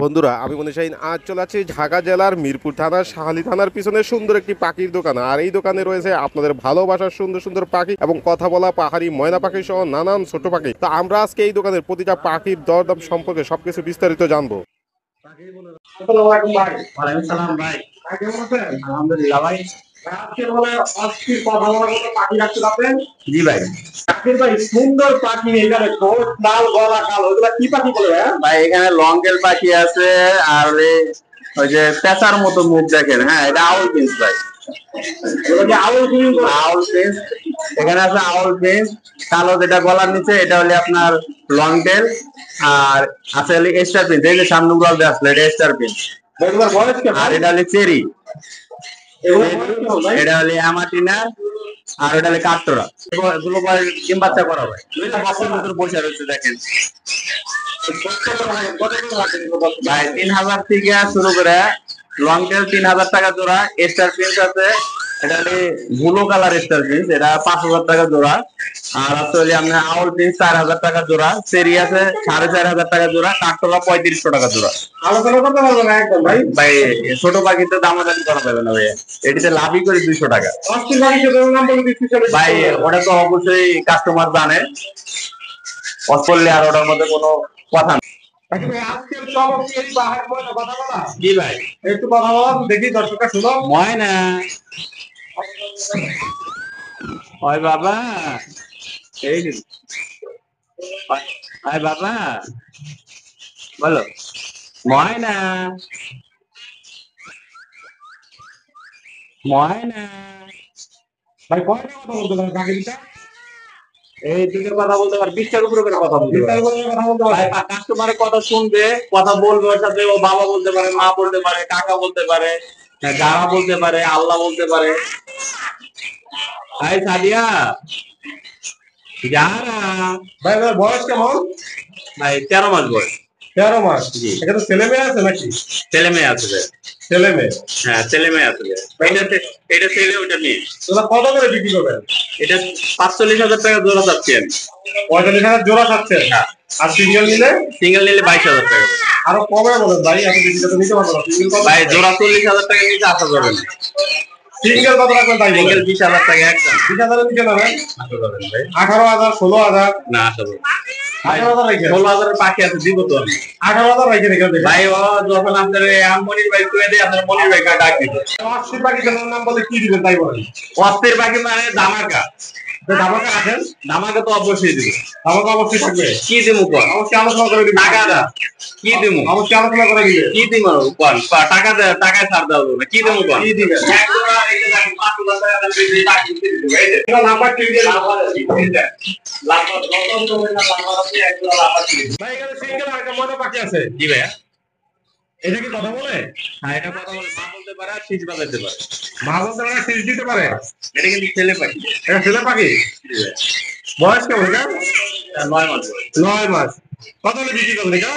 বন্ধুরা, আমি মনে চাই আজ চলে আছি ঢাকা জেলার মিরপুর থানার শাহালি থানার পিছনে সুন্দর একটি পাখির দোকান। আর এই দোকানে রয়েছে আপনাদের ভালোবাসার সুন্দর সুন্দর পাখি এবং কথা বলা পাহাড়ি ময়না পাখি সহ নানান ছোট পাখি। তো আমরা আজকে এই দোকানের প্রতিটা পাখির দরদাম সম্পর্কে সবকিছু বিস্তারিত জানবো। আলহামদুলিল্লাহ ভাই। জি ভাই। সুন্দর পাখি এখানে ঠোঁট লাল গলা কালো, এগুলা কি পাখি বলে ভাই এখানে লঙ্গেল পাখি আছে আর ওই যে পেঁচার মতো মুখ দেখেন, হ্যাঁ এটা আউল পিন্স ভাই। আউল পিন্স এখানে আছে, আউল পিন্স কালো যেটা গলার নিচে এটা হলে আপনার লং টেল, আর আছে হলে স্টার পিন্স, এই যে সামনে গুলো আসলে এটা স্টার পিন্স, আর এটা হলে চেরি, এটা হলে আমাটিনা, আর ওটা হলে কাঠটোরা। এগুলো ডিম বাচ্চা করা হয়, বাচ্চার মতো বসে রয়েছে দেখেন ভাই। 3000 থেকে শুরু করে লং টেল 3000 টাকা জোড়া। স্টার প্রিন্স আছে, এটা হলে ব্লু কালার স্টার প্রিন্স, এটা 5000 টাকা জোড়া। আর আছে হলে আপনার আউল প্রিন্স 4000 টাকা জোড়া। চেরি আছে 4500 টাকা জোড়া। কাঠটোলা 3500 টাকা জোড়া। আলোচনা করতে পারবো না একদম ভাই। ভাই ছোট পাখিতে দামাদামি করা যাবে না ভাই, এটিতে লাভই করে 200 টাকা ভাই। ওটা তো অবশ্যই কাস্টমার জানে, অসললে আর ওটার মধ্যে কোনো কথা নেই। জি ভাই, একটু কথা বলা দেখি, দর্শকরা শুনো। ময়না ওই বাবা, এই ওই বাবা বলো ময়না, ময়না ভাই কয়টা কথা বলতে পারে পাখিটা? এই দিকে কথা বলতে পারে, 20টার উপরে করে কথা বলতে পারে। কথা বলতে পারে। কাস্টমারের কথা শুনবে, কথা বলবে, ওর সাথে ও বাবা বলতে পারে, মা বলতে পারে, কাকা বলতে পারে, যারা বলতে পারে, আল্লাহ বলতে পারে। ভাই সাদিয়া যারা ভাই ভাই বয়স কেমন? ভাই 13 মাস বয়স। 13 মাস। জি। এখানে ছেলে মেয়ে আছে নাকি? ছেলে মেয়ে আছে ভাই। ছেলে মেয়ে। হ্যাঁ ছেলে মেয়ে আছে ভাই। এটা ছেলে, ওটা মেয়ে। তোরা কত করে বিক্রি করবেন? এটা 45,000 টাকা জোড়া চাচ্ছি আমি। 45,000 জোড়া খাচ্ছে। হ্যাঁ। আর সিঙ্গেল নিলে? সিঙ্গেল নিলে 22,000 টাকা। আরো কমে বলেন ভাই, আপনি বেশি তো নিতে পারবেন না। সিঙ্গেল কত? ভাই জোড়া 40,000 টাকা নিচে আসা যাবে না। সিঙ্গেল কত রাখবেন তাই বলেন? সিঙ্গেল 20,000 টাকা একদম। 20,000 এর নিচে নেবেন? আসা যাবে না ভাই। 18,000, 16,000। না আসা যাবে না। 18,000 রাখেন। 16,000 এর পাখি আছে, দিব তো আমি। 18,000 রাখেন এখানে। ভাই ও যখন আপনার মনির ভাই কয়ে দেয়, আপনার মনির ভাই ডাক দিবে। অস্থির পাখি জানার নাম বলে কি দিবেন তাই বলেন? অস্থির পাখি মানে ধামাকা। ধামাকা রাখেন? ধামাকা তো অবশ্যই দিবে। ধামাকা অবশ্যই থাকবে। কি দিমু কোন? অবশ্যই আলোচনা করে দিবেন। টাকা দা। কি দিমু? অবশ্যই আলোচনা করে দিবেন। কি দিমু কোন? টাকা দে, টাকায় ছাড় দাও না। কি দিমু কোন? কি দিবেন? একদম এই যে 5,000 টাকা দিয়ে টাকা দিতে দিবে। এই যে এটা নাম্বার ঠিক দিয়ে লাভার আছে। লাভার রতন তো না, লাভার আছে, একদম লাভার আছে। ভাই এখানে সিঙ্গেল আর একটা ময়না পাখি আছে। জি ভাইয়া। এটা কি কথা বলে? হ্যাঁ এটা কথা বলে, মা বলতে পারে আর শীষ বাজাতে পারে। মা বলতে পারে, শীষ দিতে পারে। এটা কিন্তু ছেলে পাখি। এটা ছেলে পাখি। জি ভাইয়া। বয়স কেমন এটা? 9 মাস বয়স। 9 মাস। কত হলে বিক্রি করবেন এটা?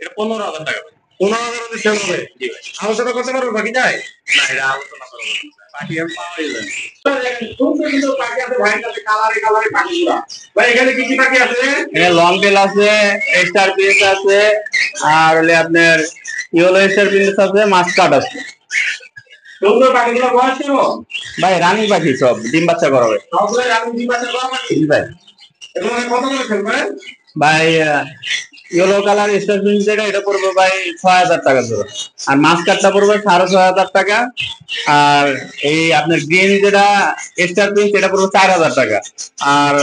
এটা 15,000 টাকা। 15,000 হলে সেল হবে। জি ভাই। আলোচনা করতে পারবো বাকি যায়? না এটা আলোচনা করা যাবে না। পাখি আর পাওয়াই যায় না। সুন্দর সুন্দর পাখি আছে ভাইয়ের কাছে, কালারে কালারে পাখিগুলা। ভাই এখানে কি কি পাখি আছে? এখানে লং টেল আছে, স্টার পিস আছে, আর হলে আপনার ইয়েলো স্টার পিস আছে, মাস্কাট আছে। সুন্দর পাখিগুলা বয়স কেমন? ভাই রানী পাখি সব, ডিম বাচ্চা করা হয়। সবগুলো রানী ডিম বাচ্চা করা পাখি। জি ভাই। এগুলো কত করে সেল করেন? ভাই ইয়েলো কালার স্টার পিস যেটা, এটা পড়বে ভাই 6,000 টাকা জোড়া। আর মাস্কাটটা পড়বে 6,500 টাকা। আর এই আপনার গ্রিন যেটা স্টার পিস, এটা পড়বে 4,000 টাকা। আর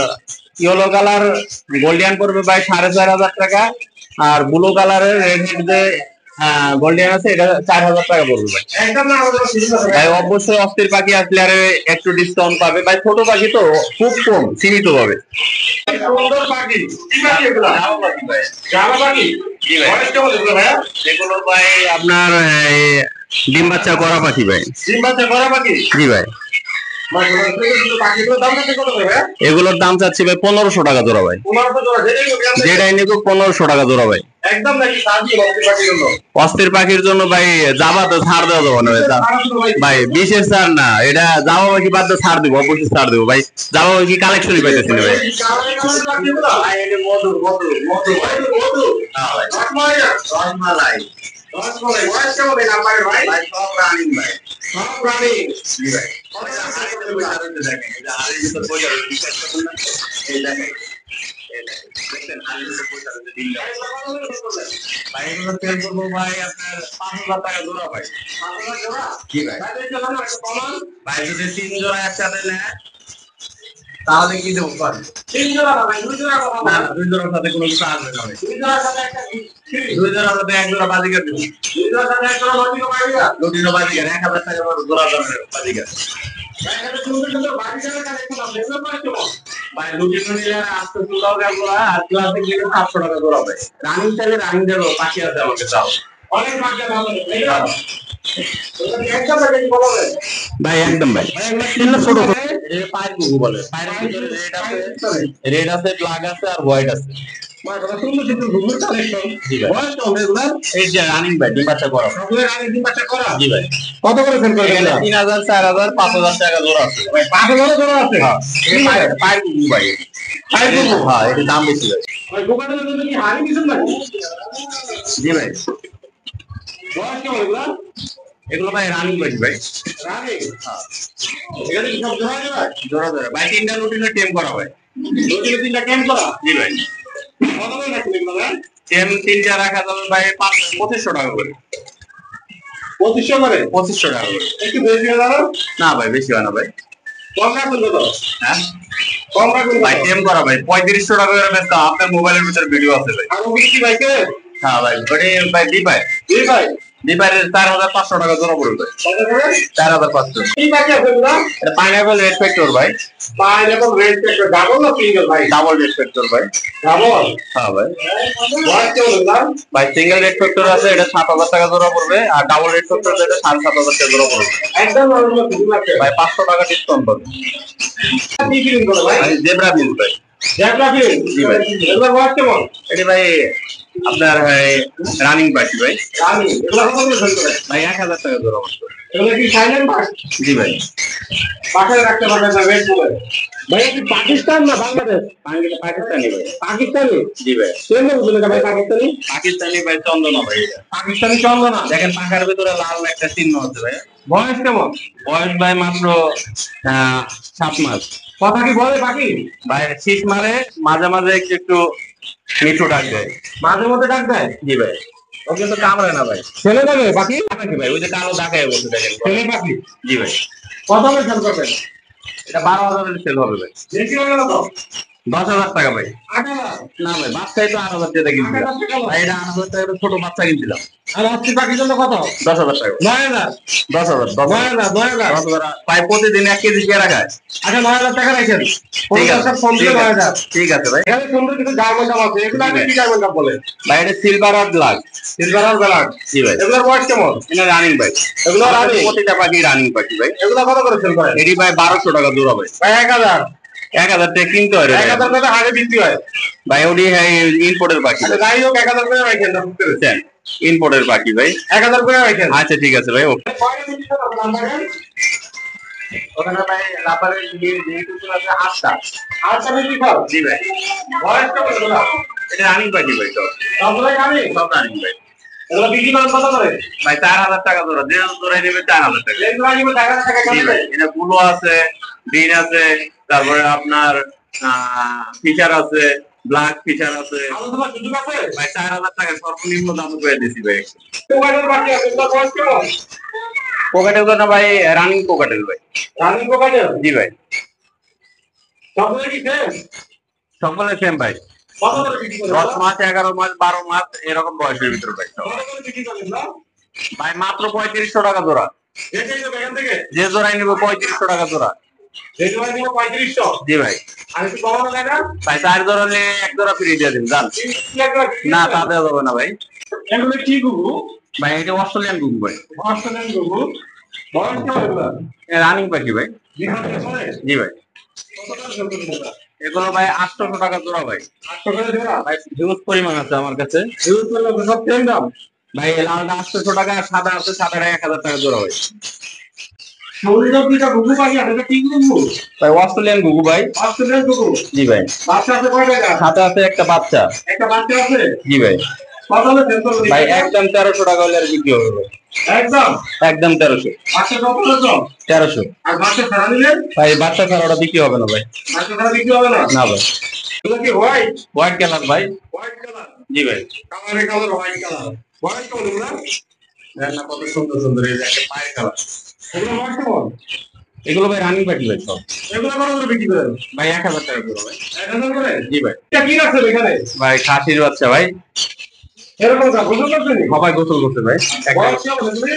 ইয়েলো কালার গোল্ডিয়ান পড়বে ভাই 4,500 টাকা। আর ব্লু কালারের রেড হেড যে গোল্ডিয়ান আছে, এটা 4,000 টাকা পড়বে ভাই। একদম না আমাদের সুযোগ আছে ভাই অবশ্যই অস্থির পাখি আসলে আর একটু ডিসকাউন্ট পাবে ভাই। ছোট পাখি তো খুব কম, সীমিত পাবে। সুন্দর পাখি। কি পাখি এগুলা? জামা পাখি ভাই। জামা পাখি? জি ভাই। বয়স কেমন এগুলো ভাইয়া? এগুলো ভাই আপনার ডিম বাচ্চা করা পাখি ভাই। ডিম বাচ্চা করা পাখি? জি ভাই। পাখিগুলোর দাম কত করে ভাইয়া? এগুলোর দাম চাচ্ছি ভাই 1,500 টাকা জোড়া ভাই। 1500 জোড়া। যেটাই নিবি আপনি। যেটাই নিব 1,500 টাকা জোড়া ভাই। একদম নাকি সাহায্য অস্থির পাখির জন্য? অস্থির পাখির জন্য ভাই জাবা তো ছাড় দেওয়া যাবে না ভাই, বিশেষ ছাড় না, এটা জাবা পাখি বাদ দিয়ে ছাড় দিব, অবশ্যই ছাড় দেবো ভাই। জাবা পাখি কালেকশনই পাইতেছি না ভাই। কালারে কালারে পাখিগুলো? ভাই এটা মধু মধু মধু ভাই। মধু, মধু। হ্যাঁ ভাই, রসমালাই না? রসমালাই রসমালাই। বয়স কেমন এই নাম্বারের ভাই? ভাই, সব রানিং ভাই। সব প্রাণী। জি ভাই। দেখেন, এই যে হাড়ির ভিতর পয়সা রয়েছে, বিশ্বাস করুন না। এই দেখেন, এই দেখেন, দেখছেন হাড়ির ভিতর পয়সা রয়েছে, ডিমটা। ভাই এগুলো সেল করবো ভাই আপনার 5,000 টাকা জোড়া ভাই। 5,000 জোড়া? জি ভাই। ভাই দেখতে ভালো একটা কমান। ভাই যদি 3 জোড়া একসাথে নেয় তাহলে কি দেবো পারি? 3 জোড়া না ভাই, 2 জোড়া কথা না, বলো। 2 জোড়ার সাথে কোনো কিছু আসবে না ভাই। 2 জোড়ার সাথে একটা ফ্রি। 2 জোড়ার সাথে 1 জোড়া বাজিকার দেবো। 2 জোড়ার সাথে একটা লটিনো পাখিরা। লুটিনো বাজিকার 1,000 টাকা করে জোড়া দামের বাজিকার। ভাই এখানে সুন্দর সুন্দর বাড়িটার কালেকশন আছে। এগুলো প্রাইস কেমন? ভাই লুটিনো নিলে 800 টাকা জোড়া, আর ক্লাসিক নিলে 700 টাকা জোড়া ভাই। রানিং চাইলে রানিং দেবো, পাখি আছে আমাকে চাও। অনেক বাচ্চা ভালো। এই যে একদম নাকি বলো রে? ভাই একদম ভাই। ভাই এগুলো কিনলে ছোট ছোট। এটা পায়ের কুকু বলে। পায়ের ভিতরে রেড আছে, ব্ল্যাক আছে আর হোয়াইট আছে। ভাই কত সুন্দর সুন্দর ঘুঘুর কালেকশন। জি ভাই। বয়স কেমন এগুলার? এই যে রানিং ভাই, ডিম বাচ্চা করা। সবগুলো আগে ডিম বাচ্চা করা? জি ভাই। কত করে সেল করে এখানে দেন? 3,000, 4,000, 5,000 টাকা জোড়া আছে। ভাই 5,000 জোড়া আছে? হ্যাঁ, ঠিক আছে। পায়ের কুকু ভাই। পায়ের কুকু? হ্যাঁ, এটার দাম বেশি ভাই। ভাই দোকানের জন্য কি হাড়ি দিছেন নাকি? জি ভাই। বয়স কেমন এগুলার? এগুলো ভাই রানিং পাখি ভাই। রানী? এখানে কি সব জোড়া জোড়া? জোড়া জোড়া ভাই, 3টা লুটিনো টেম করা ভাই। দুটো তিনটা কেন করা? জি ভাই। কত করে রাখছেন এগুলো ভাই? টেম 3টা রাখা যাবে ভাই 2500 টাকা করে। 2500 করে? 2500 টাকা করে। একটু বেশি হয়ে যাবে? না ভাই, বেশি হয় না ভাই। কম রাখুন কত? হ্যাঁ কম রাখুন ভাই, টেম করা ভাই 3500 টাকা করে বেচতাম, আপনার মোবাইলের ভিতরে ভিডিও আছে ভাই। আর ওগুলো কি ভাইকে? হ্যাঁ ভাই, ওটা ভাই দিপাই। জি ভাই। দিপাইয়ের 4,500 টাকা জোড়া পড়বে ভাই। কত করে? 4,500। কি বাকি আছে এগুলো? এটা পাইনাপল রেড ফ্যাক্টর ভাই। পাইনাপল রেড পেপার ডাবল না সিঙ্গেল ভাই? ডাবল রেড ফ্যাক্টর ভাই। ডাবল? হ্যাঁ ভাই। বয়স কেমন এগুলো? ভাই সিঙ্গেল রেড ফ্যাক্টর আছে, এটা 7,000 টাকা জোড়া পড়বে, আর ডাবল রেড ফ্যাক্টর যেটা 7,500 টাকা জোড়া পড়বে। একদম নরমাল কিছু লাগছে ভাই 500 টাকা ডিসকাউন্ট পাবে। কি কিনুন করে ভাই? ভাই জেব্রা বিল ভাই। জ্যাকলা কিনুন? জি ভাই। এগুলোর বয়স কেমন? এটা ভাই আপনার রানিং পাখি ভাই। রানী? এগুলো কত করে সেল করে? ভাই 1,000 টাকা জোড়া পড়বে। এগুলো কি সাইলেন্ট বাস? জি ভাই। বাসায় রাখতে পারবেন না রেড বলে। ভাই কি পাকিস্তান না বাংলাদেশ? পাকিস্তানি ভাই। পাকিস্তানি? জি ভাই। কেন বুঝলেন না ভাই পাকিস্তানি? পাকিস্তানি ভাই, চন্দনা ভাই এটা। পাকিস্তানি চন্দনা? দেখেন পাখার ভিতরে লাল একটা চিহ্ন আছে ভাই। বয়স কেমন? বয়স ভাই মাত্র 7 মাস। কথা কি বলে পাখি? ভাই শীত মারে, মাঝে মাঝে একটু একটু মিঠু ডাক দেয়। মাঝে মধ্যে ডাক দেয়? জি ভাই। ও কিন্তু কামড়ে না ভাই। ছেলে যাবে পাখি? নাকি ভাই, ওই যে কালো ডাকায় বলতে দেখেন। ছেলে পাখি? জি ভাই। কত করে সেল করবেন? এটা 12,000 সেল হবে ভাই। বেশি হয়ে গেল তো? 10,000 টাকা ভাই। 8,000? না ভাই, বাচ্চাই তো 8,000 টাকা কিনছিলাম। 8,000 টাকা? ভাই এটা 8,000 টাকা ছোট বাচ্চা কিনছিলাম। আর হচ্ছে পাখির জন্য কত? 10,000 টাকা। 9,000? 10,000 9,000? 10,000 ভাই, প্রতিদিন 1 কেজি পেয়ারা খায়। আচ্ছা 9,000 টাকা রাখেন। ঠিক আছে, ফোন দিয়ে 9,000। ঠিক আছে ভাই। এখানে সুন্দর কিছু ডায়মন্ড কাপ আছে। এগুলো আপনি কি ডায়মন্ড কাপ বলে? ভাই এটা সিলভার আর ব্ল্যাক। সিলভার আর ব্ল্যাক? জি ভাই। এগুলোর বয়স কেমন? এটা রানিং ভাই। এগুলো রানিং? প্রতিটা পাখি রানিং পাখি ভাই। এগুলো কত করে সেল করেন? এটি ভাই 1,200 টাকা জোড়া ভাই। ভাই 1,000? 1,000 টাকা কিনতে হয় রে ভাই। 1,000 টাকা হাটে বিক্রি হয়? ভাই ওটি ইম্পোর্টের পাখি। আচ্ছা যাই হোক 1,000 করে রাখেন না, বুঝতে পেরেছেন? ইম্পোর্টের পাখি ভাই। 1,000 করে রাখেন। আচ্ছা ঠিক আছে ভাই, ওকে। কয়টা বিক্রি করতে দাম রাখেন? ওখানে ভাই রাবারের যেহেতু আছে 8টা। 8টা বিক্রি কর? জি ভাই। বয়স কেমন এগুলো? এটা রানিং পাখি ভাই সব। সবগুলোই আমি? সব রানিং ভাই। এগুলো বিক্রি করেন কত করে? ভাই 4,000 টাকা জোড়া। যে জোড়াই নেবে 4,000 টাকা। এগুলো আগে 1,000 টাকা জি করে ভাই। দেয়? এটা গুলো আছে, গ্রিন আছে, তারপরে আপনার ফিচার আছে, ব্ল্যাক ফিচার আছে। আলোচনার সুযোগ আছে? ভাই 4,000 টাকা সর্বনিম্ন দাম করে দিছি ভাই। কোকাটেল পাখি আছে, এগুলোর বয়স কেমন? কোকাটেল না ভাই, রানিং কোকাটেল ভাই। Running cockatiel? জি ভাই। সবগুলো কি সেম? সকলে সেম ভাই। কত করে বিক্রি করেন? 10 মাস, 11 মাস, 12 মাস এরকম বয়সের ভিতর ভাই সব। কত করে বিক্রি করেন না? ভাই মাত্র 3500 টাকা জোড়া। এটাই তো এখান থেকে? যে জোড়াই নেবে 3500 টাকা জোড়া। এই জোড়া নিব 3500। জি ভাই। আর একটু কমানো যায় না? ভাই 4 জোড়া নিয়ে 1 জোড়া ফ্রি দিয়ে দিন জান। না তা দেওয়া যাবে না ভাই। এগুলো কি গুগু? ভাই এটা অস্ট্রেলিয়ান গুগু ভাই। অস্ট্রেলিয়ান গুগু? বয়স কেমন এগুলো? রানিং পাখি ভাই। বিহারে চলে? জি ভাই। কত টাকা সেল করবেন এটা? এগুলো ভাই 800 টাকা জোড়া ভাই। 800 করে জোড়া। ভাই হিউজ পরিমাণ আছে আমার কাছে। ইউজ করলে সব সেম দাম। ভাই এই লালটা 800 টাকা, আর সাদা আছে, সাদাটা 1000 টাকা জোড়া ভাই। সৌরির দুইটা ঘুঘু পাখি আছে, এটা কি ঘুঘু? ভাই অস্ট্রেলিয়ান ঘুঘু ভাই। অস্ট্রেলিয়ান ঘুঘু। জি ভাই। বাচ্চা আছে কয় টাকা? সাথে আছে একটা বাচ্চা। একটা বাচ্চা আছে। জি ভাই। কত হলে সেল করবেন? ভাই একদম 1300 টাকা হলে আর বিক্রি হবে ভাই। একদম একদম 1300। বাচ্চা কত হলো? 1300। আর বাচ্চা ছাড়া নিলে? ভাই বাচ্চা ছাড়া ওটা বিক্রি হবে না ভাই। বাচ্চা ছাড়া বিক্রি হবে না? না ভাই। এগুলো কি হোয়াইট? হোয়াইট কালার ভাই। White colour. জি ভাই। কালারে colour white colour. White colour না? দেখেন না কত সুন্দর সুন্দর, এই যে একটা পায়ের কালার। এগুলো হোয়াইট কালার। এগুলো ভাই রানিং পাখি ভাই সব। এগুলো কত করে বিক্রি করেন? ভাই 1000 টাকা করে ভাই। 1000 করে? জি ভাই। এটা কি রাখছেন এখানে? ভাই খাসির বাচ্চা ভাই। এরকম দাম গোসল করছেন? সবাই গোসল করতে ভাই। বয়স কেমন আছে?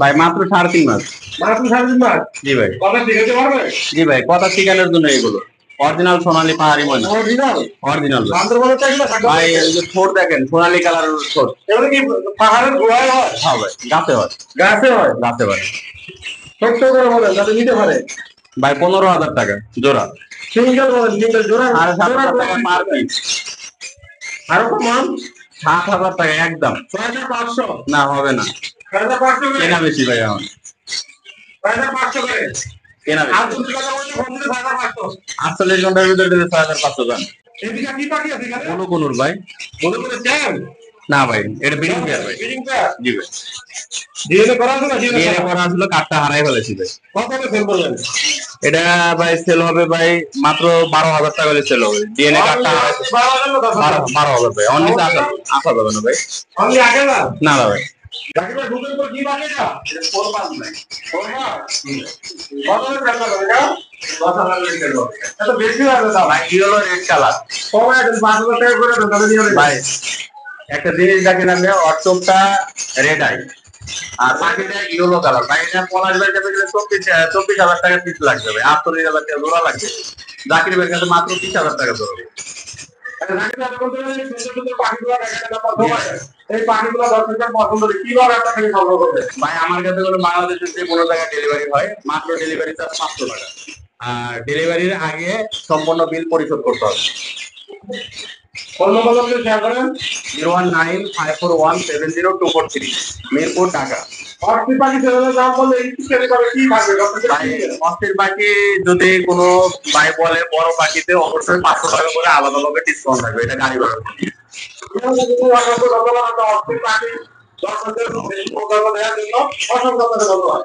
ভাই মাত্র 3.5 মাস। মাত্র 3.5 মাস। জি ভাই। কথা শিখাতে পারবে? জি ভাই, কথা শিখানোর জন্য এগুলো অরিজিনাল সোনালী পাহাড়ি ময়না। অরিজিনাল? অরিজিনাল বান্দরবনের চাইলে ভাই। এই যে ঠোঁট দেখেন, সোনালী কালারের ঠোঁট। এগুলো কি পাহাড়ের গোড়ায় হয়? হ্যাঁ ভাই, গাছে হয়। গাছে হয়? গাছে হয়। ছোট্ট করে বলেন যাতে নিতে পারে। ভাই 15,000 টাকা জোড়া। সিঙ্গেল বলেন, সিঙ্গেল জোড়া? 7,500 টাকা পার পিস। আরো কমান? 7,000 টাকা একদম। 6,500? না হবে না, 6,500 করে? কেনা বেশি ভাই আমার। 6,500 করে? কেনা আর বেশি। 2 টাকা বললে বলতে 6,500। 48 ঘন্টার ভিতরে দিলে 6,500 টাকা। এদিকে কি পাখি আছে এখানে? কোনো কোনুর ভাই। বলে বলে চান? না ভাই, এটা ব্রিডিং পেয়ার ভাই। Breeding pair? জি ভাই। ডিএনএ করা আছে না? ডিএনএ করা ছিল, কার্ডটা হারাই ফেলেছি ভাই। কত করে সেল করলেন? এটা ভাই সেল হবে ভাই মাত্র 12,000 টাকা হলে সেল হবে। ডিএনএ কার্ডটা হারাই। 12,000 ভাই। অনলি আসা যাবে না ভাই। অনলি আগে না? না না ভাই। জাকির ভাই ঢুকের উপর কি পাখি এটা? এটা কোরবান ভাই। কত করে সেল করলেন এটা? 10,000 হলে সেল হবে। এত বেশি হয়ে গেল ভাই কি হলো রেড কালার। কমায় দেন, 5,000 টাকা করে দেন, তাহলে নিয়ে নেবেন। ভাই একটা জিনিস দেখেন আপনি, অর্থটা রেড আই আর বাকিটা ইয়েলো কালার। ভাই এটা পলাশ ভাইয়ের কাছে গেলে 24,000 টাকা পিস লাগবে ভাই। 48,000 টাকা জোড়া লাগবে। জাকির ভাইয়ের কাছে মাত্র 30,000 টাকা জোড়া। আচ্ছা, জাকির ভাই বলতে পারেন সুন্দর সুন্দর পাখিগুলো দেখাতে না প্রথমে। এই পাখিগুলো দর্শকদের পছন্দ হবে, কিভাবে আপনার থেকে সংগ্রহ করবে? ভাই আমার কাছে কোনো বাংলাদেশের যে কোনো জায়গায় ডেলিভারি হয়, মাত্র ডেলিভারি চার্জ 500 টাকা। আর ডেলিভারির আগে সম্পূর্ণ বিল পরিশোধ করতে হবে। ফোন নম্বর শেয়ার করেন। 01954170243, মিরপুর, ঢাকা। অস্থির পাখি চ্যানেলের নাম বললে ইত্যাদি করে কি থাকবে দর্শকদের ভাই কি? অস্থির পাখি যদি কোনো ভাই বলে বড় পাখিতে অবশ্যই 500 টাকা করে আলাদাভাবে ডিসকাউন্ট থাকবে, এটা গাড়ি ভাড়া। অসংখ্য ধন্যবাদ। অস্থির পাখি দর্শকদের বেশি প্রোগ্রাম দেওয়ার জন্য অসংখ্য ধন্যবাদ।